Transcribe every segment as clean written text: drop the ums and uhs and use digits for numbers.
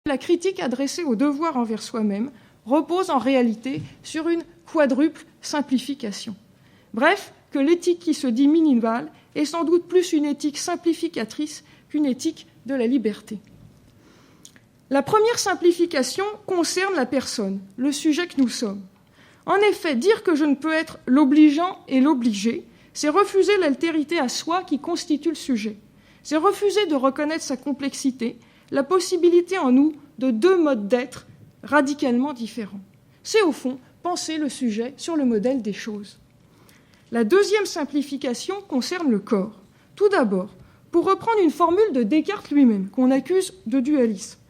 La critique adressée au devoir envers soi-même repose en réalité sur une quadruple simplification. Bref, que l'éthique qui se dit minimale est sans doute plus une éthique simplificatrice qu'une éthique de la liberté. La première simplification concerne la personne, le sujet que nous sommes. En effet, dire que je ne peux être l'obligeant et l'obligé, c'est refuser l'altérité à soi qui constitue le sujet. C'est refuser de reconnaître sa complexité, la possibilité en nous de deux modes d'être radicalement différents. C'est au fond penser le sujet sur le modèle des choses. La deuxième simplification concerne le corps. Tout d'abord, pour reprendre une formule de Descartes lui-même, qu'on accuse de dualisme,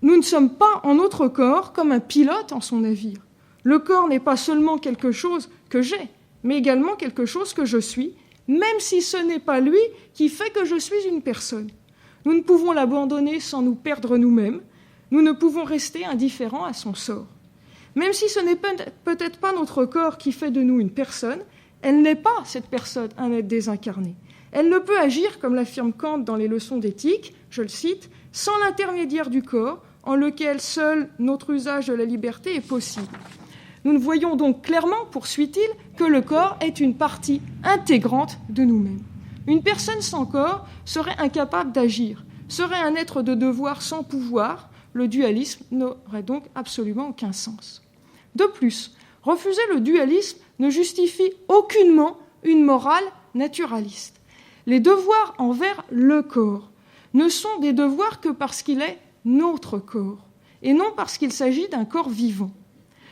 nous ne sommes pas en notre corps comme un pilote en son navire. Le corps n'est pas seulement quelque chose que j'ai, mais également quelque chose que je suis, même si ce n'est pas lui qui fait que je suis une personne. Nous ne pouvons l'abandonner sans nous perdre nous-mêmes. Nous ne pouvons rester indifférents à son sort. Même si ce n'est peut-être pas notre corps qui fait de nous une personne, elle n'est pas, cette personne, un être désincarné. Elle ne peut agir, comme l'affirme Kant dans les leçons d'éthique, je le cite, « sans l'intermédiaire du corps, en lequel seul notre usage de la liberté est possible ». Nous voyons donc clairement, poursuit-il, que le corps est une partie intégrante de nous-mêmes. Une personne sans corps serait incapable d'agir, serait un être de devoir sans pouvoir. Le dualisme n'aurait donc absolument aucun sens. De plus, refuser le dualisme ne justifie aucunement une morale naturaliste. Les devoirs envers le corps ne sont des devoirs que parce qu'il est notre corps, et non parce qu'il s'agit d'un corps vivant.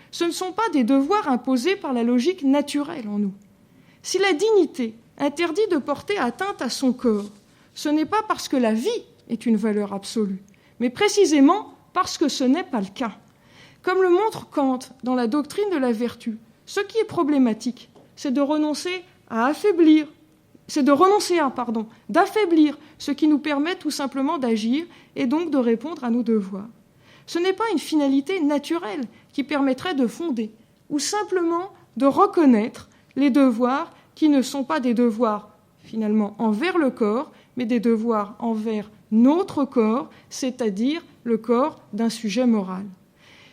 Ce ne sont pas des devoirs imposés par la logique naturelle en nous. Si la dignité interdit de porter atteinte à son corps, ce n'est pas parce que la vie est une valeur absolue, mais précisément parce que ce n'est pas le cas. Comme le montre Kant dans la doctrine de la vertu, ce qui est problématique, c'est d'affaiblir ce qui nous permet tout simplement d'agir et donc de répondre à nos devoirs. Ce n'est pas une finalité naturelle qui permettrait de fonder ou simplement de reconnaître les devoirs qui ne sont pas des devoirs finalement envers le corps, mais des devoirs envers notre corps, c'est-à-dire le corps d'un sujet moral.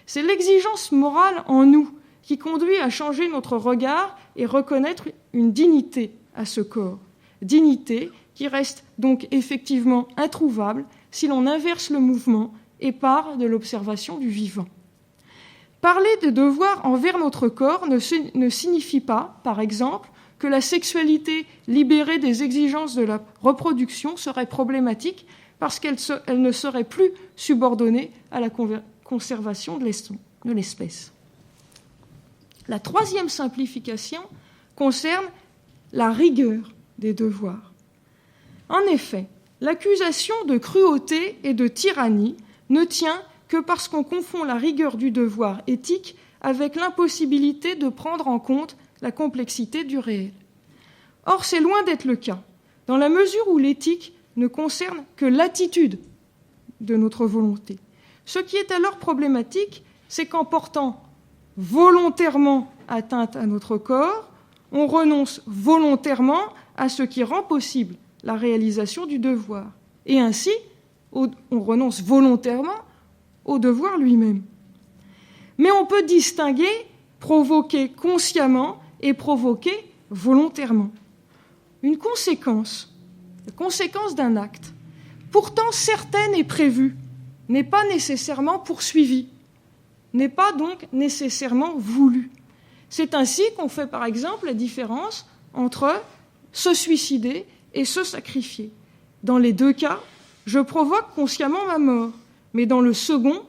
C'est l'exigence morale en nous qui conduit à changer notre regard et reconnaître une dignité à ce corps. Dignité qui reste donc effectivement introuvable si l'on inverse le mouvement et part de l'observation du vivant. Parler de devoirs envers notre corps ne signifie pas, par exemple, que la sexualité libérée des exigences de la reproduction serait problématique parce qu'elle ne serait plus subordonnée à la conservation de l'espèce. La troisième simplification concerne la rigueur des devoirs. En effet, l'accusation de cruauté et de tyrannie ne tient que parce qu'on confond la rigueur du devoir éthique avec l'impossibilité de prendre en compte la complexité du réel. Or, c'est loin d'être le cas, dans la mesure où l'éthique ne concerne que l'attitude de notre volonté. Ce qui est alors problématique, c'est qu'en portant volontairement atteinte à notre corps, on renonce volontairement à ce qui rend possible la réalisation du devoir. Et ainsi, on renonce volontairement au devoir lui-même. Mais on peut distinguer provoquer consciemment et provoquer volontairement. Une conséquence, la conséquence d'un acte, pourtant certaine et prévue, n'est pas nécessairement poursuivie, n'est pas donc nécessairement voulue. C'est ainsi qu'on fait par exemple la différence entre se suicider et se sacrifier. Dans les deux cas, je provoque consciemment ma mort, mais dans le second,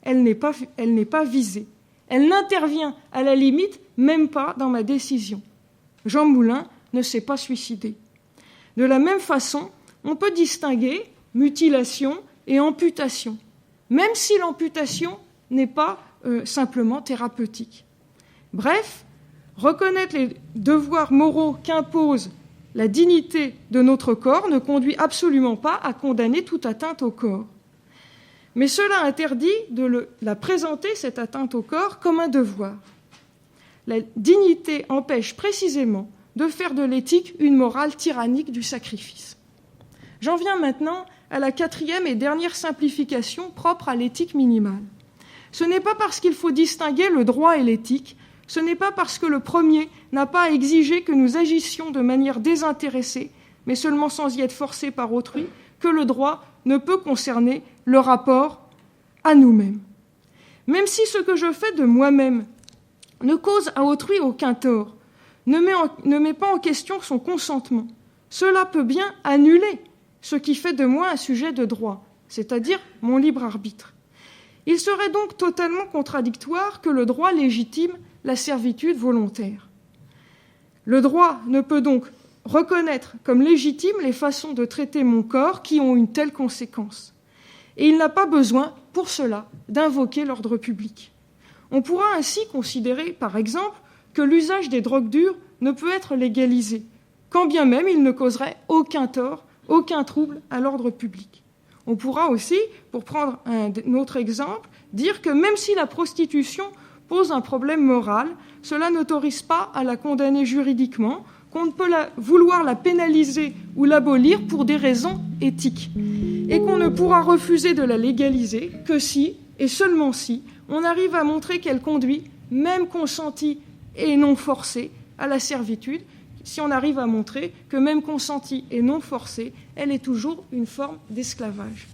elle n'est pas visée. Elle n'intervient à la limite même pas dans ma décision. Jean Moulin ne s'est pas suicidé. De la même façon, on peut distinguer mutilation et amputation, même si l'amputation n'est pas simplement thérapeutique. Bref, reconnaître les devoirs moraux qu'impose la dignité de notre corps ne conduit absolument pas à condamner toute atteinte au corps. Mais cela interdit de la présenter, cette atteinte au corps, comme un devoir. La dignité empêche précisément de faire de l'éthique une morale tyrannique du sacrifice. J'en viens maintenant à la quatrième et dernière simplification propre à l'éthique minimale. Ce n'est pas parce qu'il faut distinguer le droit et l'éthique, ce n'est pas parce que le premier n'a pas à exiger que nous agissions de manière désintéressée, mais seulement sans y être forcés par autrui, que le droit ne peut concerner le rapport à nous-mêmes. Même si ce que je fais de moi-même ne cause à autrui aucun tort, ne met pas en question son consentement, cela peut bien annuler ce qui fait de moi un sujet de droit, c'est-à-dire mon libre arbitre. Il serait donc totalement contradictoire que le droit légitime la servitude volontaire. Le droit ne peut donc reconnaître comme légitimes les façons de traiter mon corps qui ont une telle conséquence. Et il n'a pas besoin, pour cela, d'invoquer l'ordre public. On pourra ainsi considérer, par exemple, que l'usage des drogues dures ne peut être légalisé, quand bien même il ne causerait aucun tort, aucun trouble à l'ordre public. On pourra aussi, pour prendre un autre exemple, dire que même si la prostitution pose un problème moral, cela n'autorise pas à la condamner juridiquement, qu'on ne peut vouloir la pénaliser ou l'abolir pour des raisons éthiques, et qu'on ne pourra refuser de la légaliser que si, et seulement si, on arrive à montrer qu'elle conduit, même consentie et non forcée, à la servitude, si on arrive à montrer que même consentie et non forcée, elle est toujours une forme d'esclavage.